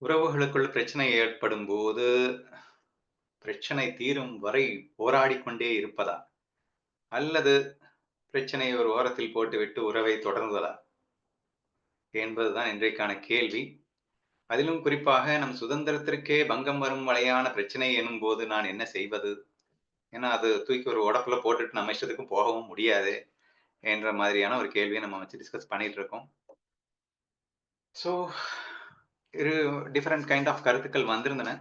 உறவுகளுக்குள் பிரச்சனை ஏற்படும்போது, பிரச்சனை தீரும் வரை போராடிக் கொண்டே இருப்பதா? அல்லது பிரச்சனையை ஒரு ஓரத்தில் போட்டுவிட்டு உறவை தொடர்வதா? என்பதுதான் இன்றைக்கான கேள்வி. அதிலும் குறிப்பாக நம் சுதந்திரத்திற்கே பங்கம் வரும் வகையான பிரச்சனை எனும்போது நான் என்ன செய்வது? ஏன்னா, அது தூக்கி ஒரு உடப்புல போட்டுட்டு நம்ம இஷ்டத்துக்கு போகவும் முடியாது. என்ற மாதிரியான ஒரு கேள்விய நம்ம வச்சு டிஸ்கஸ் பண்ணிட்டு இருக்கோம். ஸோ, இரு டிஃபரண்ட் கைண்ட் ஆஃப் கருத்துக்கள் வந்திருந்தன.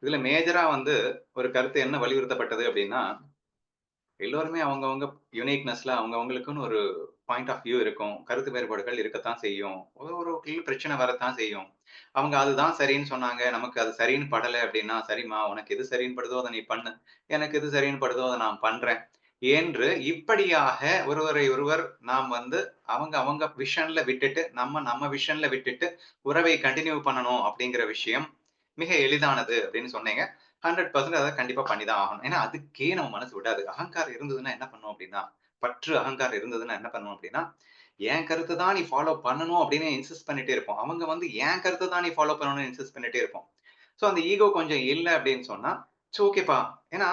இதுல மேஜரா வந்து ஒரு கருத்து என்ன வலியுறுத்தப்பட்டது அப்டின்னா, எல்லோருமே அவங்கவங்க யுனிக்னெஸ்ல அவங்கவங்களுக்குன்னு ஒரு பாயிண்ட் ஆஃப் வியூ இருக்கும். கருத்து வேறுபாடுகள் இருக்கத்தான் செய்யும். ஒரு ஒரு வகையில பிரச்சனை வரத்தான் செய்யும். அவங்க அதுதான் சரின்னு சொன்னாங்க. நமக்கு அது சரின்னு படல அப்டின்னா, "சரிம்மா உனக்கு எது சரின்னு படுதோ அத நீ பண்ணு. எனக்கு எது சரின்னு படுதோ அத நான் பண்றேன்." என்று இப்படியாக ஒருவரை ஒருவர் நாம் வந்து அவங்க அவங்க விஷன்ல விட்டுட்டு, நம்ம நம்ம விஷன்ல விட்டுட்டு உறவை கன்டின்யூ பண்ணணும் அப்டிங்கிற விஷயம் மிக எளிதானது அப்டின்னு சொன்னீங்க. 100% அத கண்டிப்பா பண்ணி தான் ஆகணும். ஏன்னா, அதுக்கே நம்ம மனசு விடாது. அகங்காரம் இருந்ததுன்னா என்ன பண்ணும் அப்டின்னா, பற்று, அகங்காரம் இருந்ததுன்னா என்ன பண்ணும் அப்டின்னா, என் கருத்த தான் நீ ஃபாலோ பண்ணணும் அப்டின்னு இன்சிஸ்ட் பண்ணிட்டே இருப்போம். அவங்க வந்து என் கருத்த தான் நீ ஃபாலோ பண்ணணும்னு இன்சிஸ்ட் பண்ணிட்டே இருப்போம். ஸோ அந்த ஈகோ கொஞ்சம் இல்ல அப்டின்னு சொன்னா, இட்ஸ் ஓகேப்பா. ஏன்னா,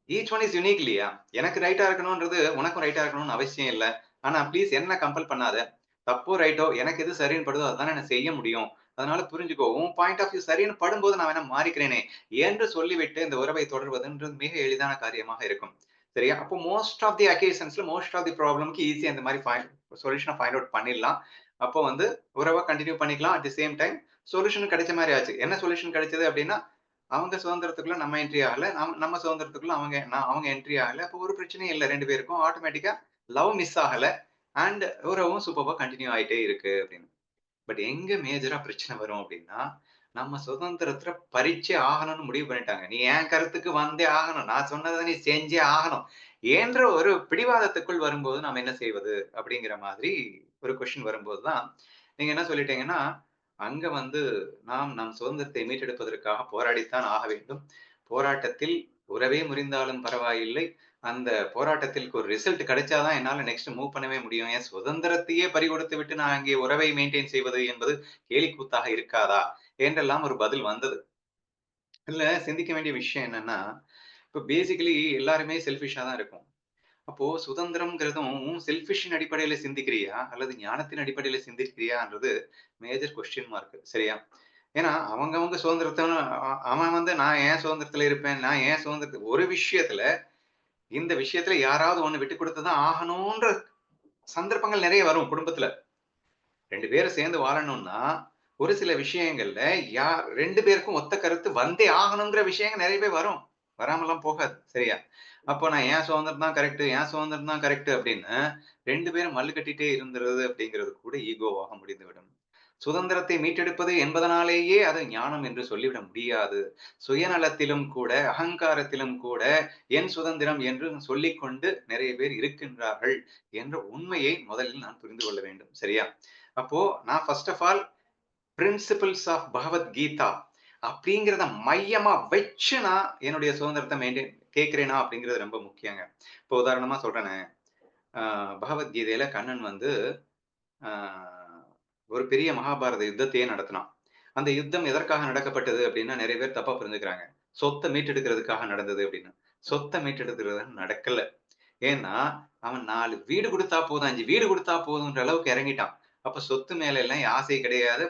ஈச் ஒன் இஸ் யூனிக் இல்லையா? எனக்கு ரைட்டா இருக்கணும்ன்றது உனக்கும் ரைட்டா இருக்கணும்னு அவசியம் இல்ல. ஆனா ப்ளீஸ் என்ன கம்பல் பண்ணாத. தப்போ, ரைட்டோ எனக்கு எது சரின்னு படுதோ அதுதானே நான் செய்ய முடியும். அதனால புரிஞ்சுக்கோ. உன் பாயிண்ட் ஆஃப் வியூ சரின்னு படும்போது நான் வேணா மாறிக்கிறேனே என்று சொல்லிவிட்டு இந்த உறவை தொடர்வதுன்றது மிக எளிதான காரியமாக இருக்கும். சரியா? அப்போ மோஸ்ட் ஆஃப் தி அக்கேஷன்ஸ்ல மோஸ்ட் ஆஃப் தி ப்ராப்ளம்க்கு ஈஸியா இந்த மாரி சொல்யூஷன ஃபைண்ட் அவுட் பண்ணிடலாம். அப்போ வந்து உறவ கன்டின்யூ பண்ணிக்கலாம். அட் தி சேம் டைம் சொல்யூஷனும் கிடைச்ச மாரி ஆச்சு. என்ன சொல்யூஷன் கிடைச்சது அப்டின்னா, அவங்க சுதந்திரத்துக்குள்ள நம்ம என்ட்ரி ஆகல. நம்ம சுதந்திரத்துக்குள்ள அவங்க என்ட்ரி ஆகல. அப்போ ஒரு பிரச்சனையும் இல்ல 2 பேருக்கும். ஆட்டோமேட்டிக்கா லவ் மிஸ் ஆகல. அண்ட் உறவும் சூப்பர்பா கன்டின்யூ ஆயிட்டே இருக்கு அப்டின்னு. பட் எங்க மேஜரா பிரச்சனை வரும் அப்டின்னா, நம்ம சுதந்திரத்த பறிச்சே ஆகணும்னு முடிவு பண்ணிட்டாங்க. நீ என் கருத்துக்கு வந்தே ஆகணும். நான் சொன்னத நீ செஞ்சே ஆகணும். என்ற ஒரு பிடிவாதத்துக்குள் வரும்போது நாம் என்ன செய்வது? அப்படிங்கிற மாதிரி ஒரு கொஸ்டின் வரும்போது தான், நீங்க என்ன சொல்லிட்டீங்கன்னா, அங்க வந்து நாம் நம் சுதந்திரத்தை மீட்டெடுப்பதற்காக போராடித்தான் ஆக வேண்டும். போராட்டத்தில் உறவே முறிந்தாலும் பரவாயில்லை. அந்த போராட்டத்திற்கு ஒரு ரிசல்ட் கிடைச்சா தான் என்னால நெக்ஸ்ட் மூவ் பண்ணவே முடியும். என் சுதந்திரத்தையே பறிகொடுத்து விட்டு நான் அங்கே உறவை மெயின்டெயின் செய்வது என்பது கேலிக்கூத்தாக இருக்காதா? என்றெல்லாம் ஒரு பதில் வந்தது. இதுல சிந்திக்க வேண்டிய விஷயம் என்னன்னா, இப்ப பேசிக்கலி எல்லாருமே செல்ஃபிஷ்ஷா தான் இருக்கோம். அப்போ சுதந்திரம்ங்கிறதும் செல்ஃபிஷின் அடிப்படையில சிந்திக்கிறியா? அல்லது ஞானத்தின் அடிப்படையில சிந்திக்கிறியான்றது மேஜர் கொஸ்டின் மார்க். சரியா? ஏன்னா அவங்கவங்க சுதந்திரத்த அவன் வந்து நான் என் சுதந்திரத்துல இருப்பேன். நான் என் சுதந்திரத்த ஒரு விஷயத்துல இந்த விஷயத்துல யாராவது ஒண்ணு விட்டுக் குடுத்து தான் ஆகணுன்ற சந்தர்ப்பங்கள் நெறைய வரும் குடும்பத்துல. 2 பேரும் சேர்ந்து வாழணும்னா, ஒரு சில விஷயங்கள்ல 2 பேருக்கும் ஒத்த கருத்து வந்தே ஆகணுங்கிற விஷயங்கள் நெறையவே வரும். வராமல்லாம் போகாது. சரியா? அப்போ நான் என் சுதந்திரம் தான் கரெக்ட், என் சுதந்திரம் தான் கரெக்ட் அப்படின்னு 2 பேரும் மல்லு கட்டிட்டே இருந்துறது அப்படிங்கிறது கூட ஈகோவாக முடிந்துவிடும். சுதந்திரத்தை மீட்டெடுப்பது என்பதனாலேயே அது ஞானம் என்று சொல்லிவிட முடியாது. சுயநலத்திலும் கூட, அகங்காரத்திலும் கூட என் சுதந்திரம் என்று சொல்லிக்கொண்டு நிறைய பேர் இருக்கின்றார்கள் என்ற உண்மையை முதலில் நான் புரிந்து கொள்ள வேண்டும். சரியா? அப்போ நான் first of all principles of Bhagavad Gita அப்படிங்கிறத மையமா வச்சு நான் என்னுடைய சுதந்திரத்தை கேட்கிறேனா அப்படிங்கிறது ரொம்ப முக்கியங்க. இப்போ உதாரணமா சொல்றேனே, பகவத்கீதையில கண்ணன் வந்து ஆ ஒரு பெரிய மகாபாரத யுத்தத்தையே நடத்தினான். அந்த யுத்தம் எதற்காக நடக்கப்பட்டது அப்படின்னா, நெறைய பேர் தப்பா புரிஞ்சுக்கிறாங்க. சொத்த மீட்டெடுக்கிறதுக்காக நடந்தது அப்படின்னு. சொத்த மீட்டெடுக்கிறது நடக்கல. ஏன்னா, அவன் 4 வீடு குடுத்தா போதும், 5 வீடு குடுத்தா போதுன்ற அளவுக்கு இறங்கிட்டான். அப்ப சொத்து மேல எல்லாம் ஆசை கிடையாது.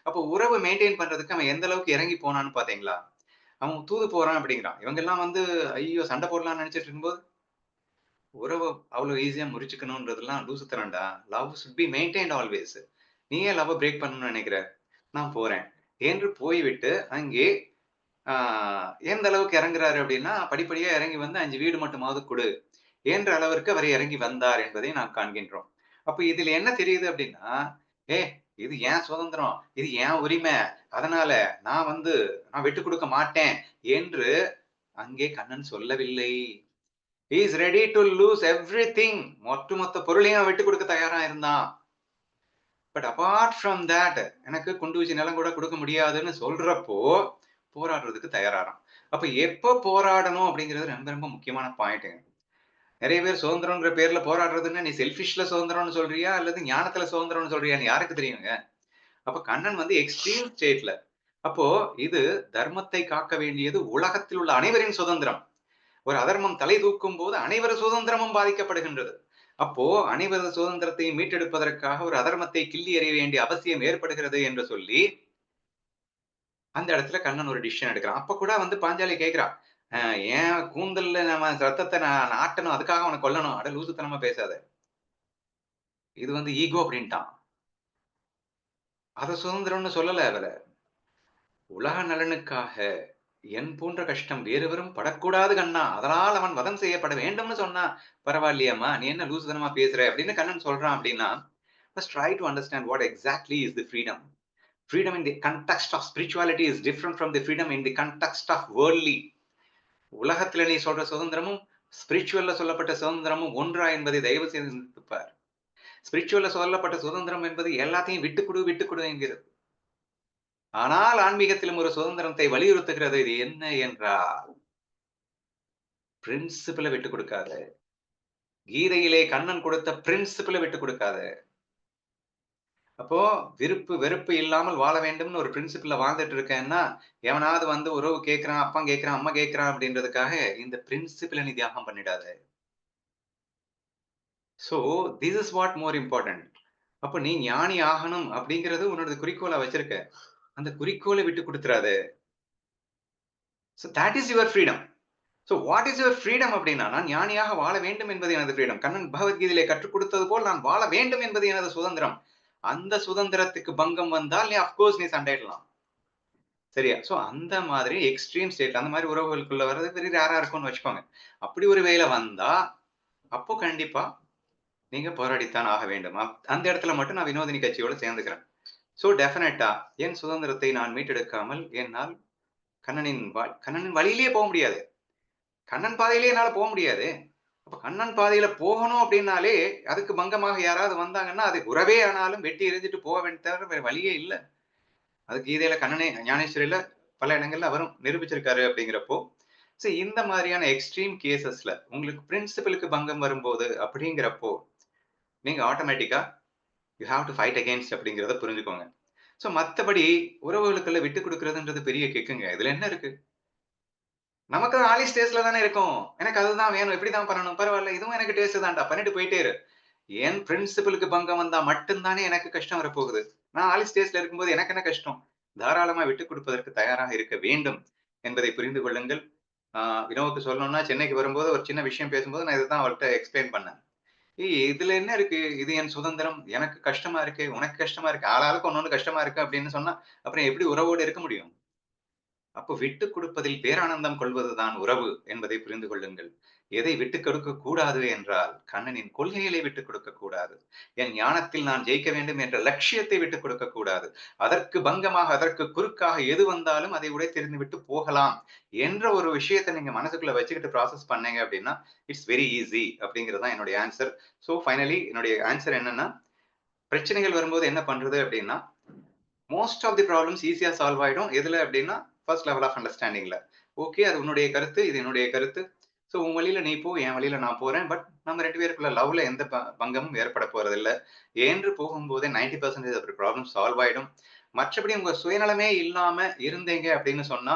அப்ப உறவு மெயின்டெயின் பண்றதுக்கு அவன் எந்த அளவுக்கு இறங்கி போனான்னு பார்த்தீங்களா? அவன் தூது போறான் அப்படிங்கிறான். இவங்கெல்லாம் வந்து ஐய்யயோ! சண்டை போடலாம்னு நெனச்சுட்டு இருக்கும்போது, உறவ அவ்வளோ ஈஸியா முறிச்சுக்கணும்ன்றதெல்லாம் லூசுத்தனம்டா. Love should be maintained always. நீ ஏன் லவ்வ பிரேக் பண்ணணும்னு நெனைக்கிற? நான் போறேன். என்று போய்விட்டு அங்கே ஆ எந்த அளவுக்கு இறங்குறாரு அப்படின்னா, படிப்படியா இறங்கி வந்து 5 வீடு மட்டுமாவது குடு. என்ற அளவிற்கு அவர் இறங்கி வந்தார் என்பதை நாம் காண்கின்றோம். அப்ப இதில என்ன தெரியுது அப்படின்னா, இது என் சுதந்திரம். இது என் உரிமை. அதனால நான் வந்து நான் விட்டுக் குடுக்க மாட்டேன் என்று அங்கே கண்ணன் சொல்லவில்லை. He is ready to lose everything. ஒட்டுமொத்த பொருளையும் அவன் விட்டுக் குடுக்க தயாரா இருந்தான். பட் அபார்ட் ஃப்ரம் தட் எனக்கு குண்டு வச்சு நிலம் கூட குடுக்க முடியாதுன்னு சொல்றப்போ, போராடுறதுக்கு தயாராறான். அப்ப எப்ப போராடணும் அப்படிங்கிறது ரொம்ப ரொம்ப முக்கியமான பாயிண்ட்டுங்க. நெறைய பேர் சுதந்திரம்ங்கிற பேர்ல போராடுறதுன்னா, நீ செல்ஃபிஷ்ல சுதந்திரம்னு சொல்றியா? அல்லது ஞானத்துல சுதந்திரம்னு சொல்றியான்னு யாருக்கு தெரியுங்க? அப்ப கண்ணன் வந்து எக்ஸ்ட்ரீம் ஸ்டேட்ல. அப்போ இது தர்மத்தை காக்க வேண்டியது உலகத்தில் உள்ள அனைவரின் சுதந்திரம். ஒரு அதர்மம் தலை தூக்கும் போது அனைவர் சுதந்திரமும் பாதிக்கப்படுகின்றது. அப்போ அனைவரது சுதந்திரத்தையும் மீட்டெடுப்பதற்காக ஒரு அதர்மத்தை கிள்ளி எறிய வேண்டிய அவசியம் ஏற்படுகிறது என்று சொல்லி, அந்த இடத்துல கண்ணன் ஒரு டிசிஷன் எடுக்கிறான். அப்ப கூட வந்து பாஞ்சாலி கேட்கிறா, "என் கூந்தல்ல நம்ம ரத்தத்த நான் நாட்டணும். அதுக்காக அவன கொல்லணும். அட லூசுத்தனமா பேசாத. இது வந்து ஈகோ" அப்படின்ட்டான். அத சுதந்திரம்னு சொல்லல அவ. உலக நலனுக்காக என் போன்ற கஷ்டம் வேறெவரும் படக்கூடாது கண்ணா. அதனால் அவன் வதம் செய்யப்பட வேண்டும்னு சொன்னா, பரவாயில்லையேம்மா! நீ என்ன லூசுத்தனமா பேசுற? அப்படின்னு கண்ணன் சொல்றான் அப்படின்னா, first try to understand what exactly is the freedom. Freedom in the context of spirituality is different from the freedom in the context of worldly. உலகத்துல நீ சொல்ற சுதந்திரமும், ஸ்பிரிச்சுவல்ல சொல்லப்பட்ட சுதந்திரமும் ஒன்றா என்பதை தயவு செய்து சிந்தித்துப் பார். ஸ்பிரிச்சுவல்ல சொல்லப்பட்ட சுதந்திரம் என்பது எல்லாத்தையும் விட்டுக் குடு, விட்டுக் குடு என்கிறது. ஆனால் ஆன்மீகத்திலும் ஒரு சுதந்திரத்தை வலியுறுத்துகிறது. இது என்ன என்றால், பிரின்சிபிள விட்டுக் கொடுக்காத. கீதையிலே கண்ணன் கொடுத்த பிரின்சிபிள விட்டுக் கொடுக்காத. அப்போ விருப்பு, வெறுப்பு இல்லாமல் வாழ வேண்டும்னு ஒரு பிரின்சிபிள்ல வாழ்ந்துட்டு இருக்கேன்னா, எவனாவது வந்து உறவு கேட்கிறான், அப்பன் கேட்கிறான், அம்மா கேட்கிறான் அப்படின்றதுக்காக இந்த பிரின்சிபிள நீ தியாகம் பண்ணிடாத. So, this is what more important. அப்ப நீ ஞானி ஆகணும் அப்படிங்கிறது உன்னோட குறிக்கோளா வச்சிருக்க. அந்த குறிக்கோள விட்டு குடுத்துறாத. So that is your freedom. So what is your freedom அப்படின்னா, நான் ஞானியாக வாழ வேண்டும் என்பது எனது ஃப்ரீடம். கண்ணன் பகவத்கீதையிலே கற்றுக் கொடுத்தது போல் நான் வாழ வேண்டும் என்பது எனது சுதந்திரம். அந்த சுதந்திரத்துக்கு பங்கம் வந்தால் நீ ஆஃப் கோர்ஸ் நீ சண்டையிடலாம். சரியா? சோ அந்த மாதிரி எக்ஸ்ட்ரீம் ஸ்டேட் அந்த மாரி உறவுகளுக்குள்ள வர்றது வெரி ரேரா இருக்கும்னு வச்சுக்கோங்க. அப்படி ஒரு வேளை வந்தா, அப்போ கண்டிப்பா நீங்க போராடித்தான் ஆக வேண்டும். அந்த இடத்துல மட்டும் நான் வினோதினி கட்சியோட சேர்ந்துக்கிறேன். சோ டெஃபினட்டா என் சுதந்திரத்தை நான் மீட்டெடுக்காமல் என்னால் கண்ணனின் வழியிலேயே போ முடியாது. கண்ணன் பாதையிலேயே என்னால போ முடியாதே. அப்ப கண்ணன் பாதையில போகணும் அப்படின்னாலே, அதுக்கு பங்கமாக யாராவது வந்தாங்கன்னா, அது உறவே ஆனாலும் வெட்டி எறிஞ்சிட்டு போக வேண்டிய தவிர வேற வழியே இல்ல. அது கீதையில கண்ணனே ஞானேஸ்வரியில பல இடங்கள்ல அவரும் நிரூபிச்சிருக்காரு அப்படிங்கிறப்போ, இந்த மாதிரியான எக்ஸ்ட்ரீம் கேஸஸ்ல உங்களுக்கு பிரின்சிபலுக்கு பங்கம் வரும்போது அப்படிங்கிறப்போ, நீங்க ஆட்டோமேட்டிக்கா you have to fight against அப்படிங்கிறத புரிஞ்சுக்கோங்க. மத்தபடி உறவுகளுக்குள்ள விட்டுக் குடுக்குறதுன்றது பெரிய கிக்குங்க. இதுல என்ன இருக்கு? நமக்கு ஆர்லி ஸ்டேஜ்ல தானே இருக்கோம். எனக்கு அதுதான் வேணும். இப்படிதான் பண்ணணும். பரவால்ல. இதுவும் எனக்கு டேஸ்ட் தான்டா. பண்ணிட்டு போயிட்டே இரு. என் பிரின்சிபலுக்கு பங்கம் வந்தா மட்டும் தானே எனக்கு கஷ்டம் வரப்போகுது. நான் ஆர்லி ஸ்டேஜ்ல இருக்கும்போது எனக்கு என்ன கஷ்டம்? தாராளமா விட்டுக் கொடுப்பதற்கு தயாராக இருக்க வேண்டும் என்பதை புரிந்து கொள்ளுங்கள். ஆ வினோக்கு சொல்லணும்னா சென்னைக்கு வரும்போது ஒரு சின்ன விஷயம் பேசும்போது நான் இததான் அவள்ட்ட எக்ஸ்ப்ளைன் பண்ணேன். இதுல என்ன இருக்கு? இது என் சுதந்திரம். எனக்கு கஷ்டமா இருக்கு. உனக்கு கஷ்டமா இருக்கு. ஆளாளுக்கு ஒண்ணொண்ணு கஷ்டமா இருக்கு அப்படின்னு சொன்னா, அப்புறம் எப்படி உறவோடு இருக்க முடியும்? அப்போ விட்டுக் கொடுப்பதில் பேரானந்தம் கொள்வதுதான் உறவு என்பதை புரிந்து கொள்ளுங்கள். எதை விட்டுக் கொடுக்கக் கூடாது என்றால், கண்ணனின் கொள்கைகளை விட்டுக் கொடுக்கக் கூடாது. என் ஞானத்தில் நான் ஜெயிக்க வேண்டும் என்ற லட்சியத்தை விட்டுக் கொடுக்கக் கூடாது. அதற்கு பங்கமாக, அதற்கு குறுக்காக எது வந்தாலும் அதை உடைத்தெறிந்துவிட்டு போகலாம் என்ற ஒரு விஷயத்த நீங்க மனசுக்குள்ள வச்சுக்கிட்டு ப்ராசஸ் பண்ணீங்க அப்படின்னா, இட்ஸ் வெரி ஈஸி அப்படிங்கிறது தான் என்னுடைய ஆன்ஸர். ஃபைனலி என்னுடைய ஆன்ஸர் என்னன்னா, பிரச்சனைகள் வரும்போது என்ன பண்றது அப்படின்னா, மோஸ்ட் ஆஃப் தி ப்ராப்ளம்ஸ் ஈஸியா சால்வ் ஆயிடும். எதுல அப்டின்னா, ஃபர்ஸ்ட் லெவல் ஆஃப் அண்டர்ஸ்டாண்டிங்ல. ஓகே. அது உன்னுடைய கருத்து. இது என்னுடைய கருத்து. உன் வழியில நீ போ. என் வழியில நான் போறேன். பட் நம்ம 2 பேருக்குள்ள லவ்ல எந்த பங்கமும் ஏற்பட போறதில்ல. என்று போகும்போதே 90% ஆஃப் தி ப்ராப்ளம் சால்வ் ஆயிடும். மற்றபடி உங்க சுயநலமே இல்லாம இருந்தீங்க அப்படின்னு சொன்னா,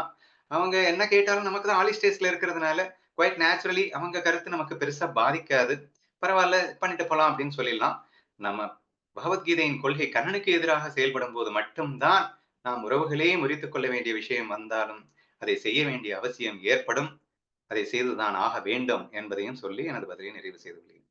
அவங்க என்ன கேட்டாலும் நமக்கு தான் ஏர்லி ஸ்டேஜ்ல இருக்கிறதுனால, குவைட் நேச்சுரலி அவங்க கருத்து நமக்கு பெருசா பாதிக்காது. பரவால்ல பண்ணிட்டு போலாம் அப்படின்னு சொல்லிடலாம். நம்ம பகவத்கீதையின் கொள்கை கண்ணனுக்கு எதிராக செயல்படும்போது மட்டும் தான், நாம் உறவுகளே முறித்துக் கொள்ள வேண்டிய விஷயம் வந்தாலும், அதை செய்ய வேண்டிய அவசியம் ஏற்படும். அதை செய்துதான் ஆக வேண்டும் என்பதையும் சொல்லி எனது பதிலை நிறைவு செய்துள்ளேன்.